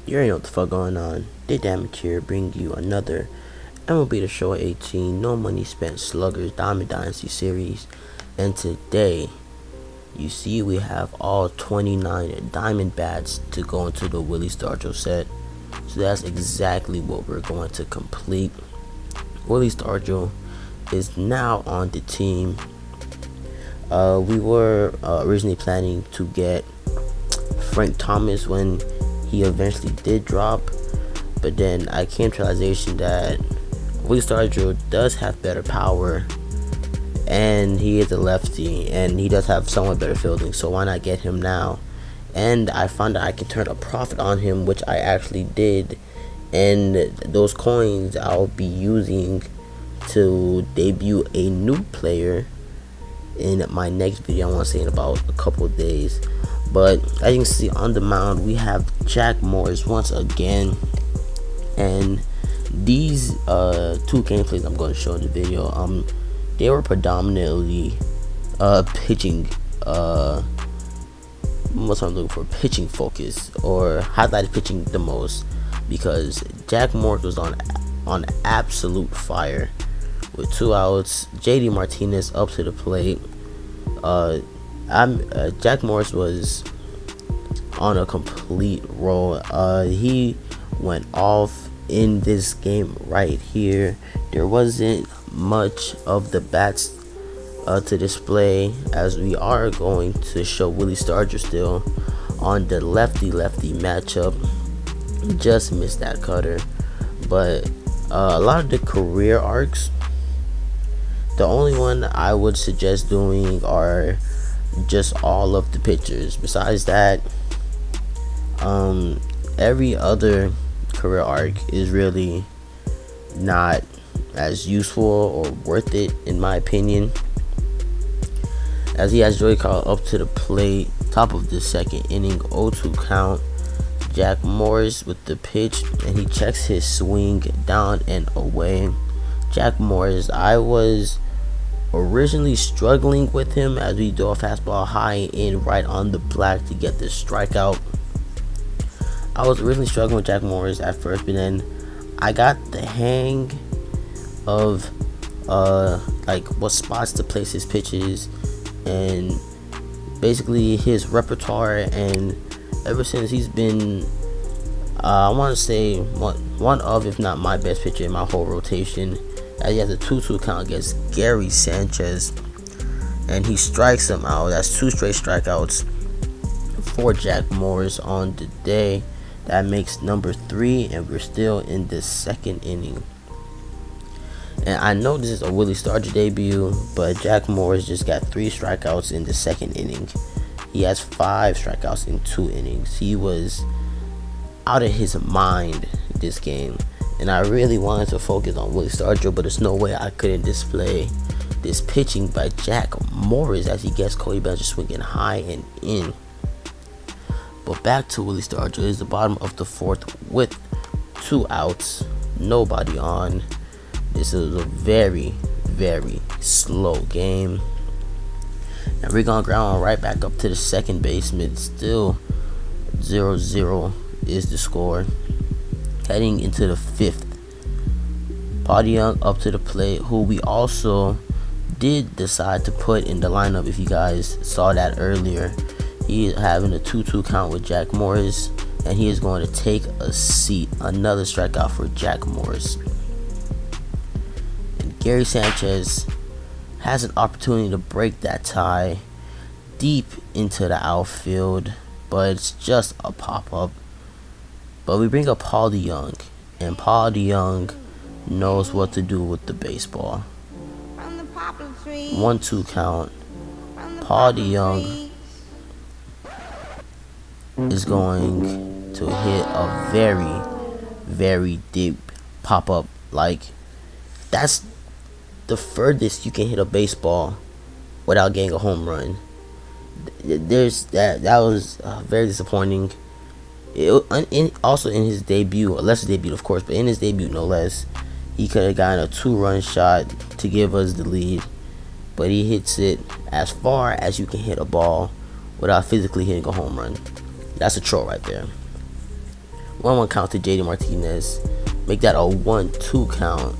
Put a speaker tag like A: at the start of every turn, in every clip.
A: You already know what the fuck going on. They Damage here, bring you another MLB The Show 18 No Money Spent Sluggers Diamond Dynasty series. And today, you see we have all 29 diamond bats to go into the Willie Stargell set. So that's exactly what we're going to complete. Willie Stargell is now on the team. We were originally planning to get Frank Thomas when he eventually did drop, but then I came to the realization that Willie Stargell does have better power, and he is a lefty, and he does have somewhat better fielding, so why not get him now? And I found that I can turn a profit on him, which I actually did, and those coins I'll be using to debut a new player in my next video. I want to say in about a couple of days. But as you can see on the mound, we have Jack Morris once again, and these two gameplays I'm going to show in the video, they were predominantly pitching, what's I'm looking for, pitching focus, or highlighted pitching the most, because Jack Morris was on absolute fire with 2 outs. JD Martinez up to the plate. Jack Morris was on a complete roll. He went off in this game right here. There wasn't much of the bats to display, as we are going to show Willie Stargell still on the lefty-lefty matchup. Just missed that cutter. But a lot of the career arcs, the only one I would suggest doing are just all of the pitchers. Besides that, every other career arc is really not as useful or worth it in my opinion, as he has Joey Call up to the plate, top of the second inning, 0-2 count. Jack Morris with the pitch, and he checks his swing down and away. Jack Morris, I was originally struggling with him as we do a fastball high in right on the black to get this strikeout. I was originally struggling with Jack Morris at first, but then I got the hang of like what spots to place his pitches and basically his repertoire, and ever since he's been I want to say one of, if not my best pitcher in my whole rotation. He has a 2-2 count against Gary Sanchez, and he strikes him out. That's 2 straight strikeouts for Jack Morris on the day. That makes number 3, and we're still in the second inning. And I know this is a Willie Stargell debut, but Jack Morris just got 3 strikeouts in the second inning. He has 5 strikeouts in 2 innings. He was out of his mind this game. And I really wanted to focus on Willie Stargell, but there's no way I couldn't display this pitching by Jack Morris as he gets Cody Bellinger swinging high and in. But back to Willie Stargell. It's the bottom of the 4th with 2 outs, nobody on. This is a very, very slow game. And we're gonna ground right back up to the second baseman. Still 0-0 is the score. Heading into the 5th, Paul DeJong up to the plate, who we also did decide to put in the lineup. If you guys saw that earlier, he is having a 2-2 count with Jack Morris, and he is going to take a seat. Another strikeout for Jack Morris. And Gary Sanchez has an opportunity to break that tie deep into the outfield, but it's just a pop-up. But we bring up Paul DeJong, and Paul DeJong knows what to do with the baseball. 1-2 count. Paul DeJong is going to hit a very, very deep pop-up. Like, that's the furthest you can hit a baseball without getting a home run. There's that was very disappointing. Also in his debut, or less debut of course, but in his debut no less, he could have gotten a 2-run shot to give us the lead, but he hits it as far as you can hit a ball without physically hitting a home run. That's a troll right there. 1-1 count to JD Martinez. Make that a 1-2 count.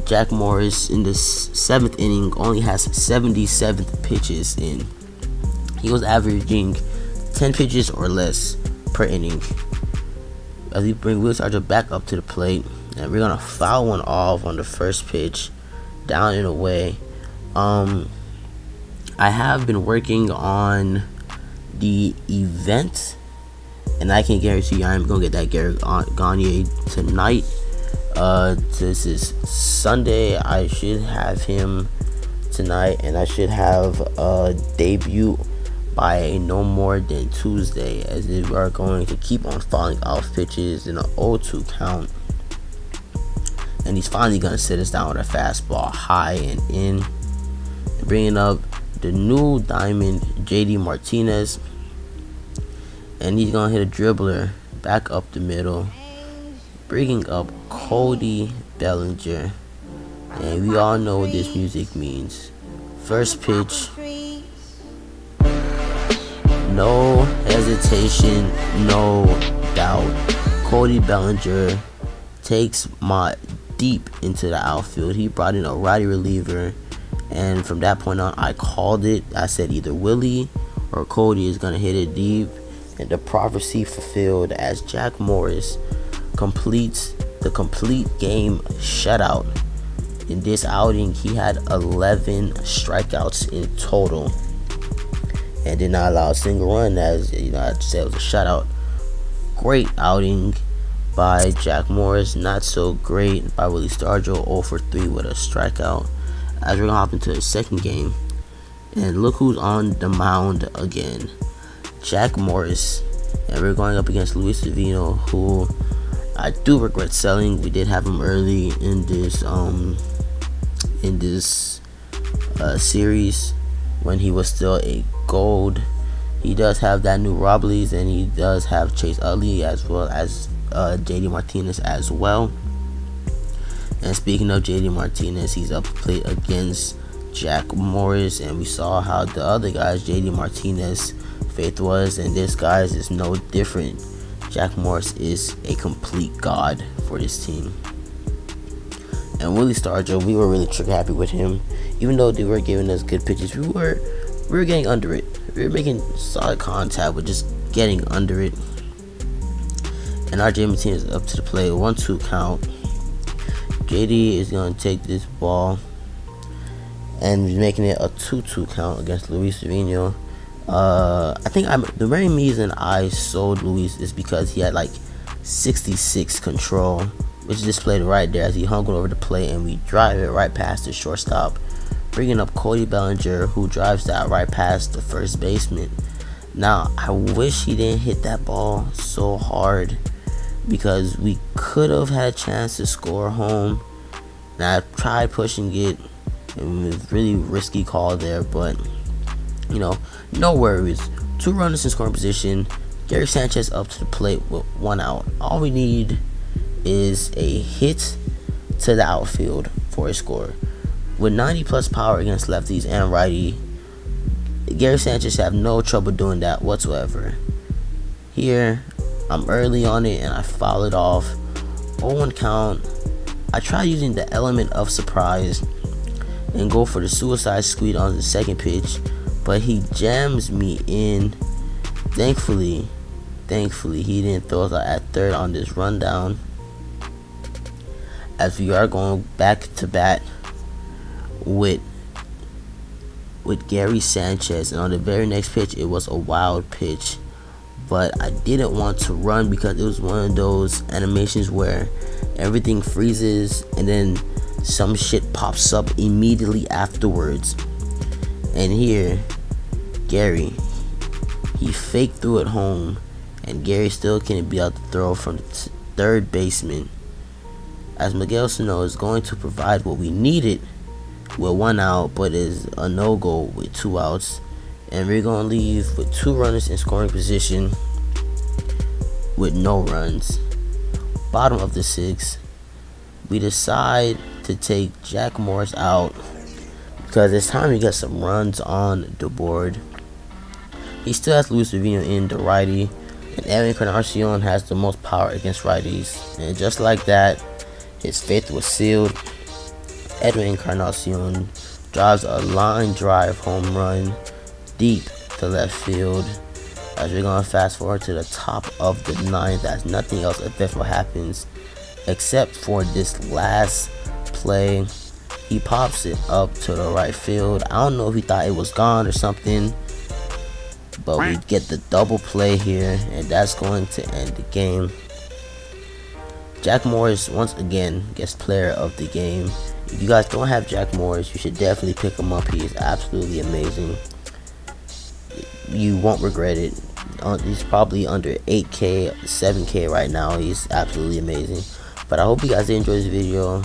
A: Jack Morris in the 7th inning only has 77 pitches in. He was averaging 10 pitches or less per inning. As we bring Willie Stargell back up to the plate, and we're gonna foul one off on the first pitch, down and away. I have been working on the event, and I can guarantee you I'm gonna get that Gary Gagne tonight. This is Sunday. I should have him tonight, and I should have a debut by no more than Tuesday, as we are going to keep on fouling off pitches in an 0-2 count. And he's finally gonna sit us down with a fastball high and in, and bringing up the new diamond JD Martinez, and he's gonna hit a dribbler back up the middle, bringing up Cody Bellinger. And we all know what this music means. First pitch, no hesitation, no doubt. Cody Bellinger takes my deep into the outfield. He brought in a righty reliever, and from that point on, I called it. I said either Willie or Cody is gonna hit it deep, and the prophecy fulfilled as Jack Morris completes the complete game shutout. In this outing, he had 11 strikeouts in total and did not allow a single run. As you know, I'd say it was a shutout. Great outing by Jack Morris, not so great by Willie Stargell, 0 for 3 with a strikeout. As we're gonna hop into the second game, and look who's on the mound again, Jack Morris, and we're going up against Luis Savino, who I do regret selling. We did have him early in this series when he was still a gold. He does have that new Robles, and he does have Chase Utley as well as JD Martinez as well. And speaking of JD Martinez, he's up to plate against Jack Morris, and we saw how the other guys JD Martinez faith was, and this guy's is no different. Jack Morris is a complete god for this team. And Willie Stargell, we were really trigger happy with him. Even though they were giving us good pitches, we were getting under it. We were making solid contact, but just getting under it. And our JD Martinez is up to the plate, 1-2 count. JD is going to take this ball and he's making it a 2-2 count against Luis Savino. I think the very reason I sold Luis is because he had like 66 control, which is displayed right there as he hung it over the plate, and we drive it right past the shortstop, bringing up Cody Bellinger, who drives that right past the first baseman. Now, I wish he didn't hit that ball so hard, because we could have had a chance to score home. And I tried pushing it, and it was a really risky call there, but you know, no worries. 2 runners in scoring position. Gary Sanchez up to the plate with 1 out. All we need is a hit to the outfield for a score. With 90 plus power against lefties and righty, Gary Sanchez have no trouble doing that whatsoever. Here, I'm early on it and I foul it off. 0-1 count. I try using the element of surprise and go for the suicide squeeze on the second pitch, but he jams me in. Thankfully he didn't throw us out at third on this rundown, as we are going back to bat with Gary Sanchez. And on the very next pitch, it was a wild pitch, but I didn't want to run because it was one of those animations where everything freezes and then some shit pops up immediately afterwards. And here, Gary, he faked through it home, and Gary still can't be out to throw from the third baseman, as Miguel Sano is going to provide what we needed with 1 out, but is a no-go with 2 outs. And we're going to leave with 2 runners in scoring position with no runs. Bottom of the 6th, we decide to take Jack Morris out because it's time to get some runs on the board. He still has Luis Savino in the righty, And Edwin Encarnacion has the most power against righties. And just like that, his fate was sealed. Edwin Encarnacion drives a line drive home run deep to left field. As we're going to fast forward to the top of the ninth, as nothing else eventful happens except for this last play. He pops it up to the right field. I don't know if he thought it was gone or something, but we get the double play here, and that's going to end the game. Jack Morris once again gets player of the game. If you guys don't have Jack Morris, you should definitely pick him up. He is absolutely amazing. You won't regret it. He's probably under 8K, 7K right now. He's absolutely amazing. But I hope you guys enjoyed this video.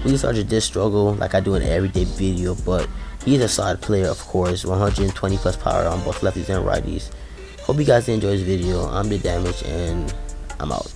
A: Please start this struggle like I do in an everyday video, but he's a solid player, of course. 120 plus power on both lefties and righties. Hope you guys enjoyed this video. I'm the Damage, and I'm out.